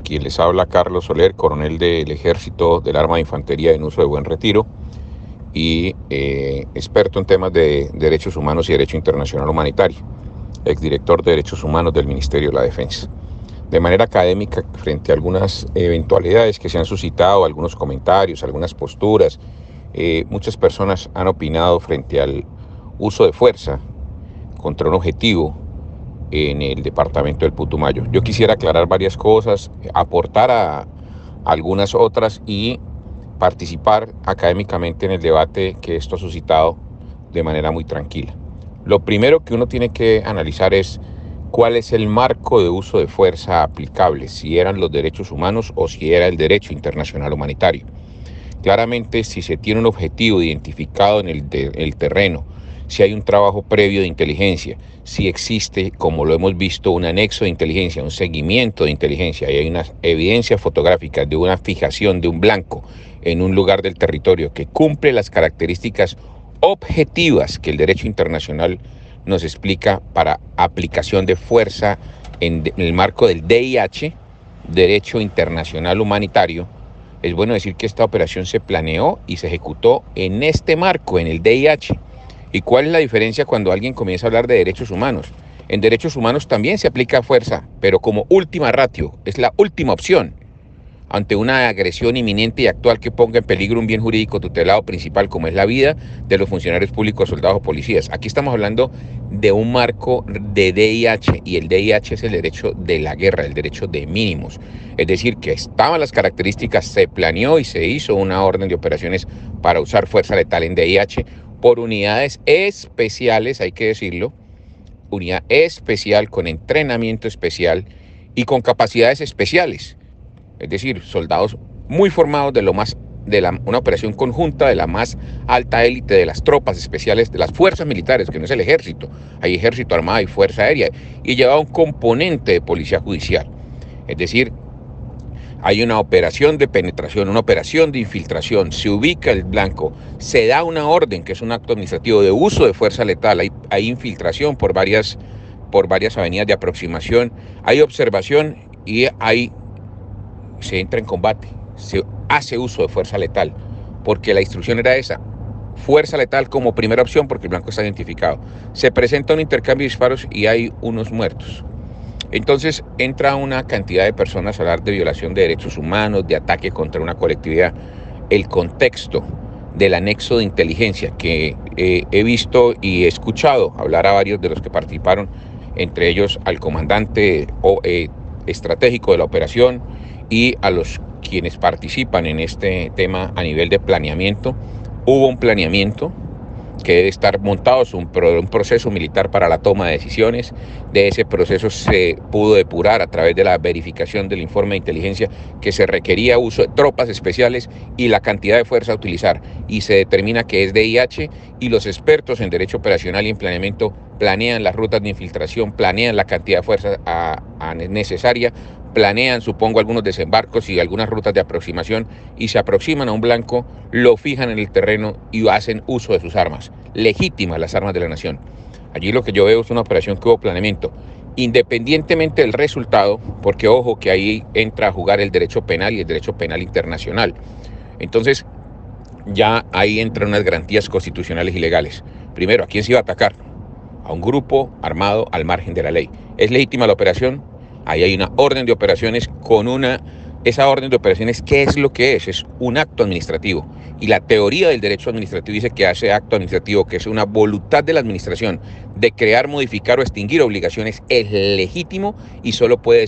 Quien les habla, Carlos Soler, coronel del Ejército del Arma de Infantería en uso de Buen Retiro y experto en temas de derechos humanos y derecho internacional humanitario, exdirector de Derechos Humanos del Ministerio de la Defensa. De manera académica, frente a algunas eventualidades que se han suscitado, algunos comentarios, algunas posturas, muchas personas han opinado frente al uso de fuerza contra un objetivo en el departamento del Putumayo. Yo quisiera aclarar varias cosas, aportar a algunas otras y participar académicamente en el debate que esto ha suscitado de manera muy tranquila. Lo primero que uno tiene que analizar es cuál es el marco de uso de fuerza aplicable, si eran los derechos humanos o si era el derecho internacional humanitario. Claramente, si se tiene un objetivo identificado en el terreno, si hay un trabajo previo de inteligencia, si existe, como lo hemos visto, un anexo de inteligencia, un seguimiento de inteligencia, y hay una evidencia fotográfica de una fijación de un blanco en un lugar del territorio que cumple las características objetivas que el derecho internacional nos explica para aplicación de fuerza en el marco del DIH, Derecho Internacional Humanitario, es bueno decir que esta operación se planeó y se ejecutó en este marco, en el DIH. ¿Y cuál es la diferencia cuando alguien comienza a hablar de derechos humanos? En derechos humanos también se aplica fuerza, pero como última ratio, es la última opción ante una agresión inminente y actual que ponga en peligro un bien jurídico tutelado principal como es la vida de los funcionarios públicos, soldados o policías. Aquí estamos hablando de un marco de DIH y el DIH es el derecho de la guerra, el derecho de mínimos. Es decir, que estaban las características, se planeó y se hizo una orden de operaciones para usar fuerza letal en DIH por unidades especiales, hay que decirlo, unidad especial con entrenamiento especial y con capacidades especiales. Es decir, soldados muy formados una operación conjunta de la más alta élite de las tropas especiales, de las fuerzas militares, que no es el ejército, hay ejército, armada y fuerza aérea, y lleva un componente de policía judicial. Es decir, hay una operación de penetración, una operación de infiltración, se ubica el blanco, se da una orden, que es un acto administrativo de uso de fuerza letal, hay infiltración por varias avenidas de aproximación, hay observación y se entra en combate, se hace uso de fuerza letal, porque la instrucción era esa, fuerza letal como primera opción porque el blanco está identificado. Se presenta un intercambio de disparos y hay unos muertos. Entonces entra una cantidad de personas a hablar de violación de derechos humanos, de ataque contra una colectividad. El contexto del anexo de inteligencia que he visto y he escuchado hablar a varios de los que participaron, entre ellos al comandante estratégico de la operación y a los quienes participan en este tema a nivel de planeamiento. Hubo un planeamiento que debe estar montado, es un proceso militar para la toma de decisiones. De ese proceso se pudo depurar a través de la verificación del informe de inteligencia que se requería uso de tropas especiales y la cantidad de fuerza a utilizar. Y se determina que es DIH y los expertos en derecho operacional y en planeamiento planean las rutas de infiltración, planean la cantidad de fuerza necesaria, planean, supongo, algunos desembarcos y algunas rutas de aproximación y se aproximan a un blanco, lo fijan en el terreno y hacen uso de sus armas, legítimas las armas de la nación. Allí lo que yo veo es una operación que hubo planeamiento, independientemente del resultado, porque ojo que ahí entra a jugar el derecho penal y el derecho penal internacional. Entonces, ya ahí entran unas garantías constitucionales y legales. Primero, ¿a quién se iba a atacar? A un grupo armado al margen de la ley. ¿Es legítima la operación? Ahí hay una orden de operaciones esa orden de operaciones, ¿qué es lo que es? Es un acto administrativo. Y la teoría del derecho administrativo dice que hace acto administrativo, que es una voluntad de la administración de crear, modificar o extinguir obligaciones, es legítimo y solo puede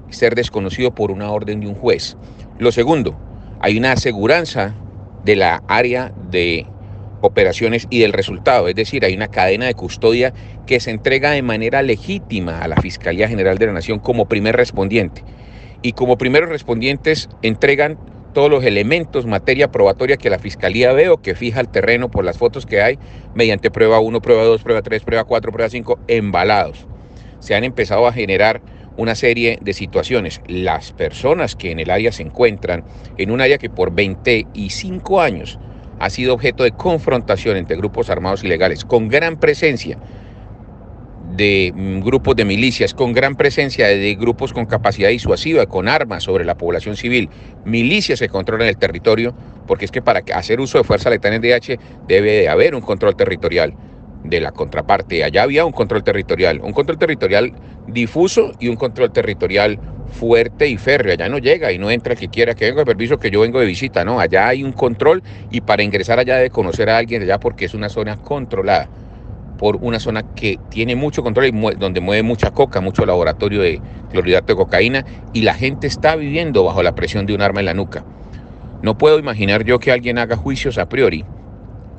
ser desconocido por una orden de un juez. Lo segundo, hay una aseguranza de la área de operaciones y del resultado, es decir, hay una cadena de custodia que se entrega de manera legítima a la Fiscalía General de la Nación como primer respondiente. Y como primeros respondientes entregan todos los elementos, materia probatoria que la Fiscalía ve o que fija el terreno por las fotos que hay mediante prueba 1, prueba 2, prueba 3, prueba 4, prueba 5, embalados. Se han empezado a generar una serie de situaciones. Las personas que en el área se encuentran, en un área que por 25 años ha sido objeto de confrontación entre grupos armados ilegales, con gran presencia grupos de milicias, con gran presencia de grupos con capacidad disuasiva, con armas sobre la población civil, milicias que controlan el territorio, porque es que para hacer uso de fuerza letal en DH debe de haber un control territorial de la contraparte. Allá había un control territorial difuso y un control territorial fuerte y férreo. Allá no llega y no entra el que quiera, que venga de permiso, que yo vengo de visita. No, allá hay un control y para ingresar allá debe conocer a alguien de allá porque es una zona controlada por una zona que tiene mucho control y donde mueve mucha coca, mucho laboratorio de clorhidrato de cocaína, y la gente está viviendo bajo la presión de un arma en la nuca. No puedo imaginar yo que alguien haga juicios a priori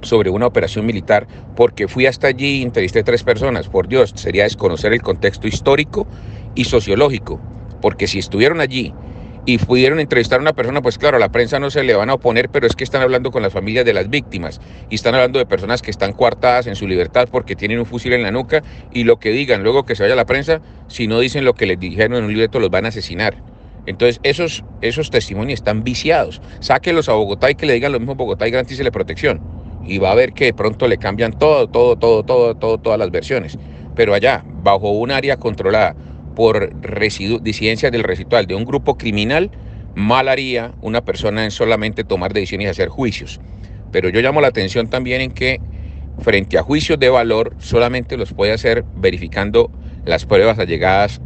sobre una operación militar porque fui hasta allí y entrevisté 3 personas. Por Dios, sería desconocer el contexto histórico y sociológico, porque si estuvieron allí y pudieron entrevistar a una persona, pues claro, a la prensa no se le van a oponer, pero es que están hablando con las familias de las víctimas y están hablando de personas que están coartadas en su libertad porque tienen un fusil en la nuca, y lo que digan luego que se vaya a la prensa, si no dicen lo que les dijeron en un libreto, los van a asesinar. Entonces esos testimonios están viciados. Sáquelos a Bogotá y que le digan lo mismo a Bogotá y garantícele protección. Y va a ver que de pronto le cambian todas las versiones. Pero allá, bajo un área controlada por disidencias del residual de un grupo criminal, mal haría una persona en solamente tomar decisiones y hacer juicios. Pero yo llamo la atención también en que frente a juicios de valor solamente los puede hacer verificando las pruebas allegadas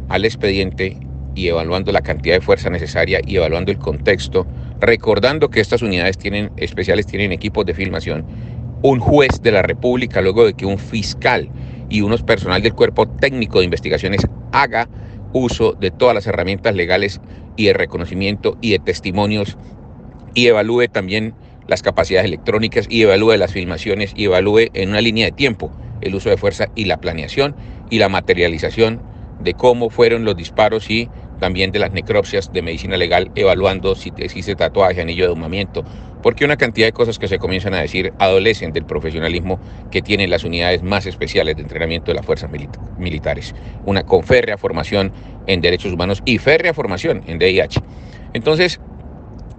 al expediente y evaluando la cantidad de fuerza necesaria y evaluando el contexto, recordando que estas unidades especiales tienen equipos de filmación, un juez de la República, luego de que un fiscal y unos personal del cuerpo técnico de investigaciones haga uso de todas las herramientas legales y de reconocimiento y de testimonios, y evalúe también las capacidades electrónicas y evalúe las filmaciones y evalúe en una línea de tiempo el uso de fuerza y la planeación y la materialización de cómo fueron los disparos y también de las necropsias de medicina legal, evaluando si existe tatuaje, anillo de domamiento, porque una cantidad de cosas que se comienzan a decir adolecen del profesionalismo que tienen las unidades más especiales de entrenamiento de las fuerzas militares, una con férrea formación en derechos humanos y férrea formación en DIH. Entonces,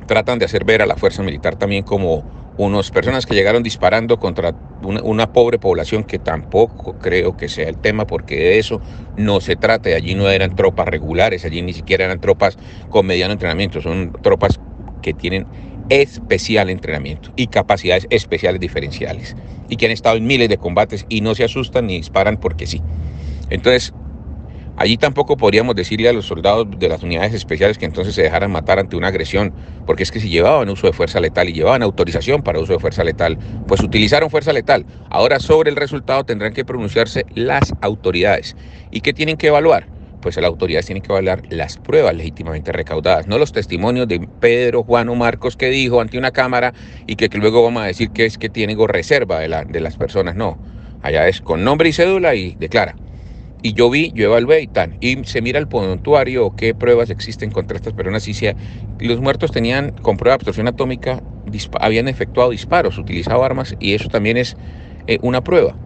tratan de hacer ver a la fuerza militar también como unas personas que llegaron disparando contra una pobre población, que tampoco creo que sea el tema, porque de eso no se trata. Allí no eran tropas regulares, allí ni siquiera eran tropas con mediano entrenamiento, son tropas que tienen especial entrenamiento y capacidades especiales diferenciales y que han estado en miles de combates y no se asustan ni disparan porque sí. Entonces, allí tampoco podríamos decirle a los soldados de las unidades especiales que entonces se dejaran matar ante una agresión, porque es que si llevaban uso de fuerza letal y llevaban autorización para uso de fuerza letal, pues utilizaron fuerza letal. Ahora sobre el resultado tendrán que pronunciarse las autoridades. ¿Y qué tienen que evaluar? Pues las autoridades tienen que evaluar las pruebas legítimamente recaudadas, no los testimonios de Pedro, Juan o Marcos que dijo ante una cámara y que luego vamos a decir que es que tiene reserva de las personas. No, allá es con nombre y cédula y declara. Y yo evalué y tal, y se mira el prontuario, qué pruebas existen contra estas personas, y si los muertos tenían con prueba de absorción atómica, habían efectuado disparos, utilizado armas, y eso también es una prueba.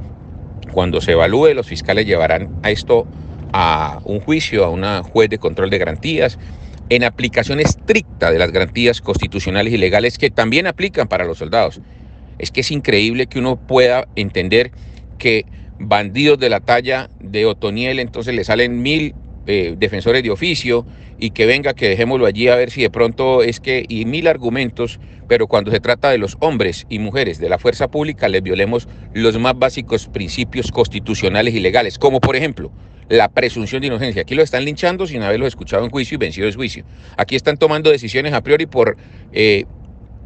Cuando se evalúe, los fiscales llevarán a esto a un juicio, a una juez de control de garantías, en aplicación estricta de las garantías constitucionales y legales que también aplican para los soldados. Es que es increíble que uno pueda entender que bandidos de la talla de Otoniel, entonces le salen 1000 defensores de oficio, y que venga, que dejémoslo allí a ver si de pronto es que, y 1000 argumentos, pero cuando se trata de los hombres y mujeres de la fuerza pública, les violemos los más básicos principios constitucionales y legales, como por ejemplo la presunción de inocencia. Aquí lo están linchando sin haberlos escuchado en juicio y vencido el juicio. Aquí están tomando decisiones a priori por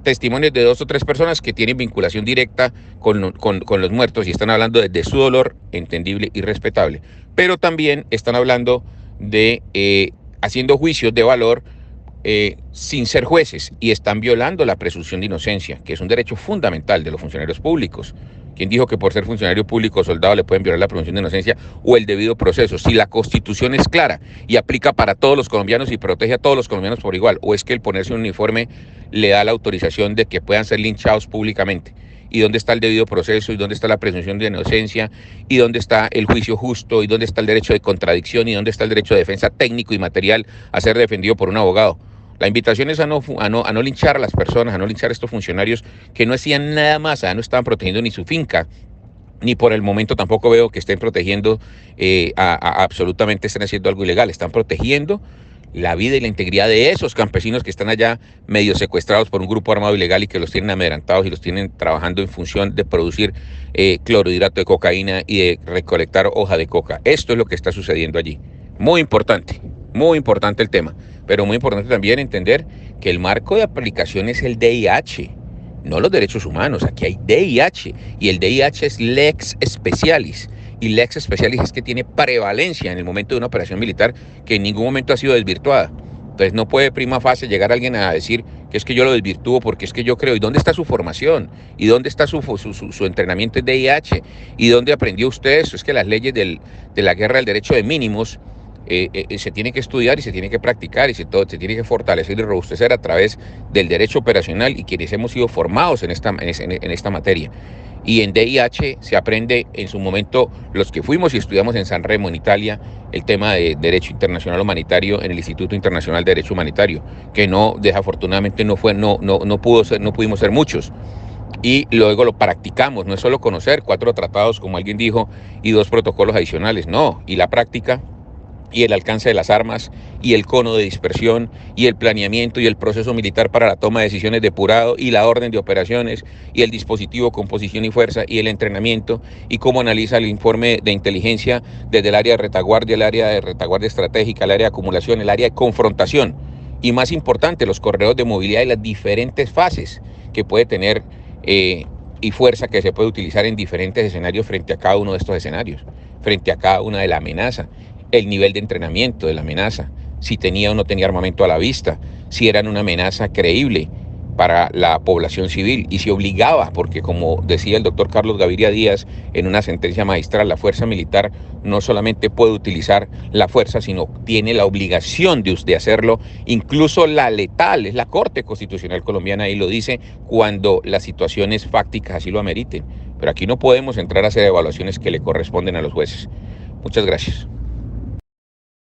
testimonios de 2 o 3 personas que tienen vinculación directa con los muertos, y están hablando de su dolor, entendible y respetable. Pero también están hablando de haciendo juicios de valor sin ser jueces, y están violando la presunción de inocencia, que es un derecho fundamental de los funcionarios públicos. ¿Quién dijo que por ser funcionario público o soldado le pueden violar la presunción de inocencia o el debido proceso? Si la Constitución es clara y aplica para todos los colombianos y protege a todos los colombianos por igual, ¿o es que el ponerse un uniforme le da la autorización de que puedan ser linchados públicamente? ¿Y dónde está el debido proceso? ¿Y dónde está la presunción de inocencia? ¿Y dónde está el juicio justo? ¿Y dónde está el derecho de contradicción? ¿Y dónde está el derecho de defensa técnico y material a ser defendido por un abogado? La invitación es a no linchar a las personas, a no linchar a estos funcionarios que no hacían nada más, no estaban protegiendo ni su finca, ni por el momento tampoco veo que estén protegiendo, absolutamente estén haciendo algo ilegal. Están protegiendo la vida y la integridad de esos campesinos que están allá medio secuestrados por un grupo armado ilegal y que los tienen amedrentados y los tienen trabajando en función de producir clorhidrato de cocaína y de recolectar hoja de coca. Esto es lo que está sucediendo allí. Muy importante el tema, pero muy importante también entender que el marco de aplicación es el DIH, no los derechos humanos. Aquí hay DIH y el DIH es lex specialis. Y lex specialis es que tiene prevalencia en el momento de una operación militar que en ningún momento ha sido desvirtuada. Entonces no puede prima facie llegar alguien a decir que es que yo lo desvirtúo porque es que yo creo. ¿Y dónde está su formación? ¿Y dónde está su entrenamiento en DIH? ¿Y dónde aprendió usted eso? Es que las leyes de la guerra del derecho de mínimos se tiene que estudiar y se tiene que practicar y se tiene que fortalecer y robustecer a través del derecho operacional y quienes hemos sido formados en esta materia. Y en DIH se aprende en su momento, los que fuimos y estudiamos en San Remo, en Italia, el tema de Derecho Internacional Humanitario en el Instituto Internacional de Derecho Humanitario, que desafortunadamente no pudimos ser muchos. Y luego lo practicamos, no es solo conocer 4 tratados, como alguien dijo, y 2 protocolos adicionales, no, y la práctica y el alcance de las armas y el cono de dispersión y el planeamiento y el proceso militar para la toma de decisiones depurado y la orden de operaciones y el dispositivo, composición y fuerza y el entrenamiento y cómo analiza el informe de inteligencia desde el área de retaguardia estratégica, el área de acumulación, el área de confrontación y más importante, los corredores de movilidad y las diferentes fases que puede tener y fuerza que se puede utilizar en diferentes escenarios frente a cada uno de estos escenarios, frente a cada una de la amenaza, el nivel de entrenamiento de la amenaza, si tenía o no tenía armamento a la vista, si eran una amenaza creíble para la población civil y si obligaba, porque como decía el doctor Carlos Gaviria Díaz en una sentencia magistral, la fuerza militar no solamente puede utilizar la fuerza, sino tiene la obligación de hacerlo, incluso la letal, es la Corte Constitucional Colombiana y lo dice cuando las situaciones fácticas así lo ameriten. Pero aquí no podemos entrar a hacer evaluaciones que le corresponden a los jueces. Muchas gracias.